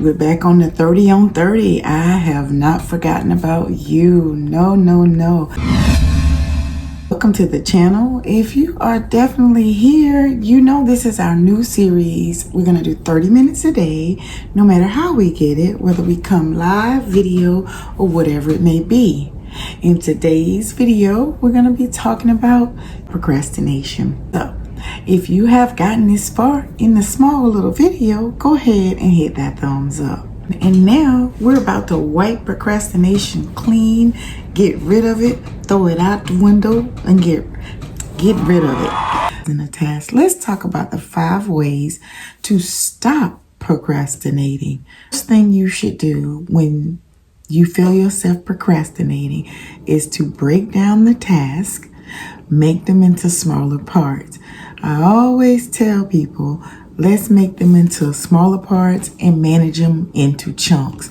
we're back on the 30 on 30. I have not forgotten about you. No. Welcome to the channel. If you are definitely here, you know this is our new series. We're going to do 30 minutes a day, no matter how we get it, whether we come live, video, or whatever it may be. In today's video, we're going to be talking about procrastination. So, if you have gotten this far in the small little video, go ahead and hit that thumbs up. And now we're about to wipe procrastination clean, get rid of it, throw it out the window, and get rid of it. In a task, let's talk about the 5 ways to stop procrastinating. First thing you should do when you feel yourself procrastinating is to break down the task, make them into smaller parts. I always tell people, let's make them into smaller parts and manage them into chunks.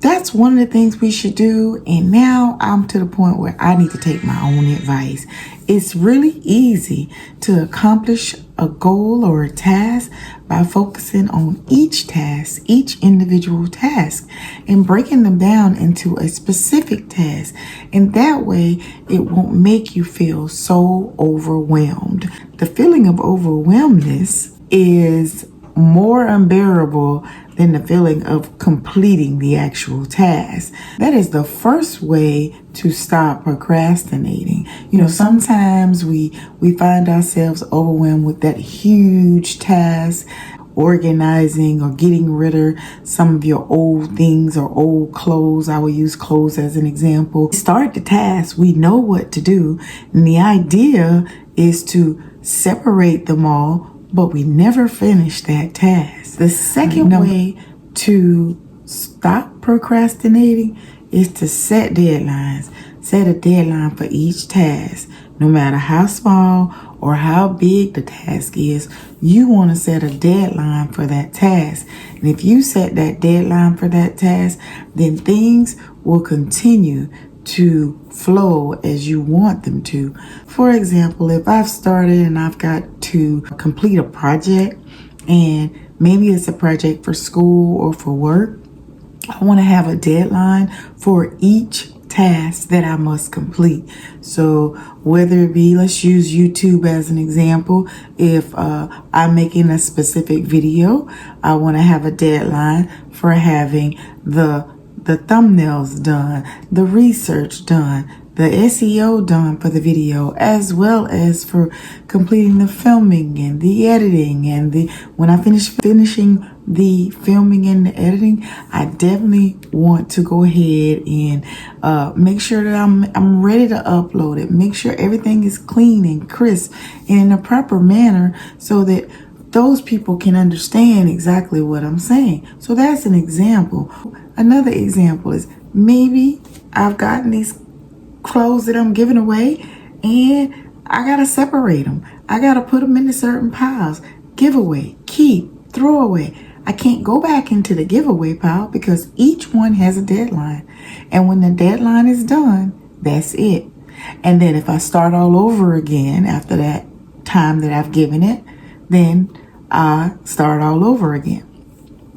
That's one of the things we should do. And now I'm to the point where I need to take my own advice. It's really easy to accomplish a goal or a task by focusing on each task, each individual task, and breaking them down into a specific task. And that way it won't make you feel so overwhelmed. The feeling of overwhelmness is more unbearable than the feeling of completing the actual task. That is the first way to stop procrastinating. You know, sometimes we find ourselves overwhelmed with that huge task, organizing or getting rid of some of your old things or old clothes. I will use clothes as an example. Start the task, we know what to do, and the idea is to separate them all, but we never finish that task. The second way to stop procrastinating is to set deadlines. Set a deadline for each task. No matter how small or how big the task is, you want to set a deadline for that task. And if you set that deadline for that task, then things will continue to flow as you want them to. For example, if I've started and I've got to complete a project, and maybe it's a project for school or for work, I want to have a deadline for each task that I must complete. So whether it be, let's use YouTube as an example. If I'm making a specific video, I want to have a deadline for having the thumbnails done, the research done, the SEO done for the video, as well as for completing the filming and the editing. And when I finishing the filming and the editing, I definitely want to go ahead and make sure that I'm ready to upload it. Make sure everything is clean and crisp and in a proper manner so that those people can understand exactly what I'm saying. So that's an example. Another example is maybe I've gotten these clothes that I'm giving away and I gotta separate them. I gotta put them into certain piles. Giveaway, keep, throw away. I can't go back into the giveaway pile because each one has a deadline. And when the deadline is done, that's it. And then if I start all over again after that time that I've given it, then I start all over again.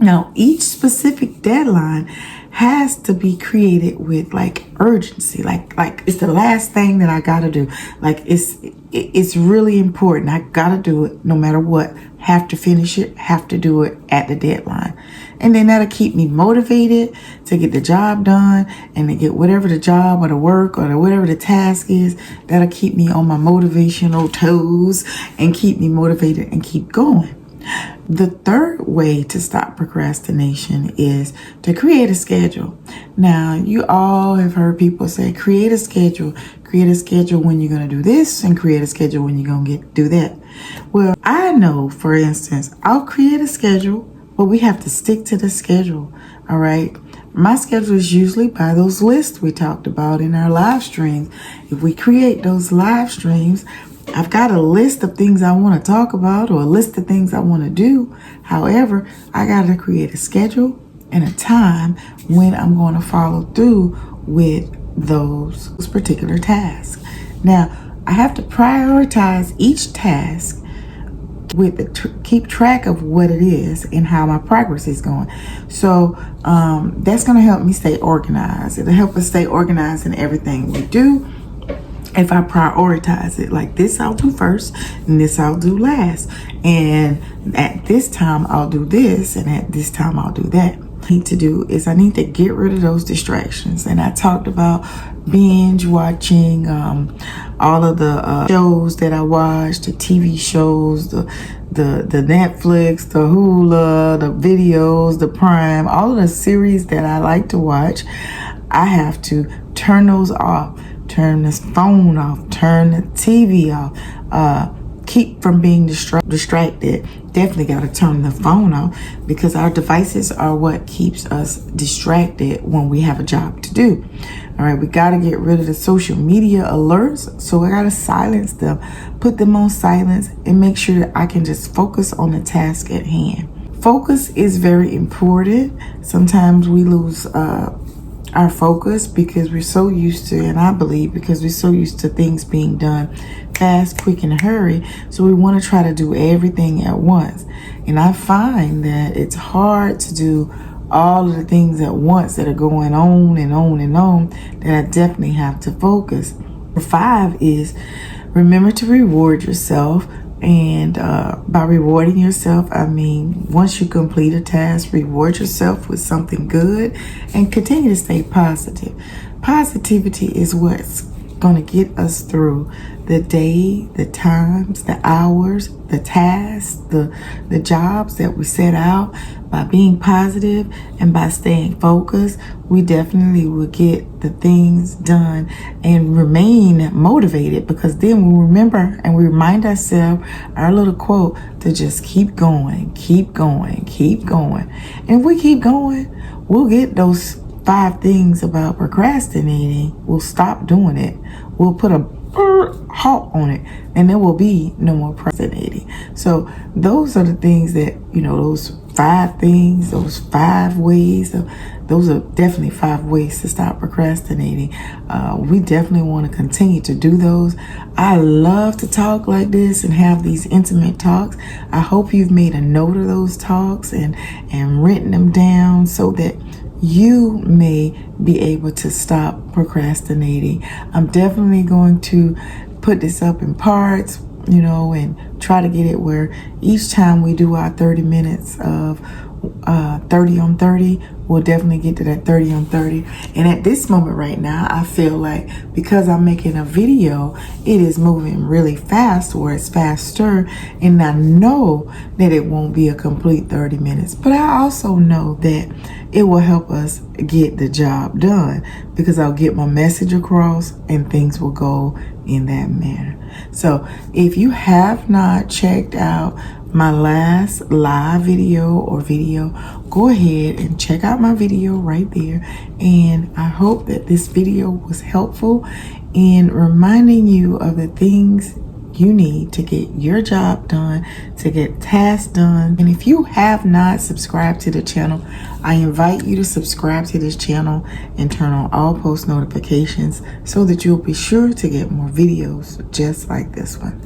Now, each specific deadline has to be created with like urgency, like it's the last thing that I gotta do. Like it's really important. I gotta do it no matter what. Have to finish it, have to do it at the deadline. And then that'll keep me motivated to get the job done and to get whatever the job or the work or whatever the task is. That'll keep me on my motivational toes and keep me motivated and keep going. The third way to stop procrastination is to create a schedule. Now, you all have heard people say, create a schedule. Create a schedule when you're going to do this and create a schedule when you're going to do that. Well, I know, for instance, I'll create a schedule, but we have to stick to the schedule. All right. My schedule is usually by those lists we talked about in our live streams. If we create those live streams, I've got a list of things I want to talk about or a list of things I want to do. However, I got to create a schedule and a time when I'm going to follow through with those particular tasks. Now, I have to prioritize each task keep track of what it is and how my progress is going. So that's going to help me stay organized. It'll help us stay organized in everything we do. If I prioritize it, like this I'll do first and this I'll do last, and at this time I'll do this, and at this time I'll do that. I need to get rid of those distractions. And I talked about binge watching all of the shows that I watch, the TV shows, the Netflix, the Hulu, the videos, the Prime, all of the series that I like to watch. I have to turn those off, turn this phone off, turn the TV off, keep from being distracted. Definitely got to turn the phone off, because our devices are what keeps us distracted when we have a job to do. All right, we got to get rid of the social media alerts. So I got to silence them, put them on silence, and make sure that I can just focus on the task at hand. Focus is very important. Sometimes we lose our focus because we're so used to, and I believe because we're so used to things being done fast, quick, in a hurry. So we want to try to do everything at once. And I find that it's hard to do all of the things at once that are going on and on and on, that I definitely have to focus. Number 5 is remember to reward yourself. And by rewarding yourself, I mean, once you complete a task, reward yourself with something good and continue to stay positive. Positivity is what's going to get us through the day, the times, the hours, the tasks, the jobs that we set out. By being positive and by staying focused, we definitely will get the things done and remain motivated, because then we remember and we remind ourselves our little quote to just keep going, keep going, keep going. And if we keep going, we'll get those 5 things about procrastinating. We'll stop doing it. We'll put a halt on it, and there will be no more procrastinating. So those are the things that, those 5 things, those 5 ways, those are definitely 5 ways to stop procrastinating. We definitely want to continue to do those. I love to talk like this and have these intimate talks. I hope you've made a note of those talks and written them down so that you may be able to stop procrastinating. I'm definitely going to put this up in parts, and try to get it where each time we do our 30 minutes of 30 on 30, we'll definitely get to that 30 on 30. And at this moment right now, I feel like because I'm making a video, it is moving really fast, or it's faster, and I know that it won't be a complete 30 minutes. But I also know that it will help us get the job done, because I'll get my message across and things will go in that manner. So if you have not checked out my last live video, go ahead and check out my video right there. And I hope that this video was helpful in reminding you of the things you need to get your job done, to get tasks done. And if you have not subscribed to the channel, I invite you to subscribe to this channel and turn on all post notifications so that you'll be sure to get more videos just like this one.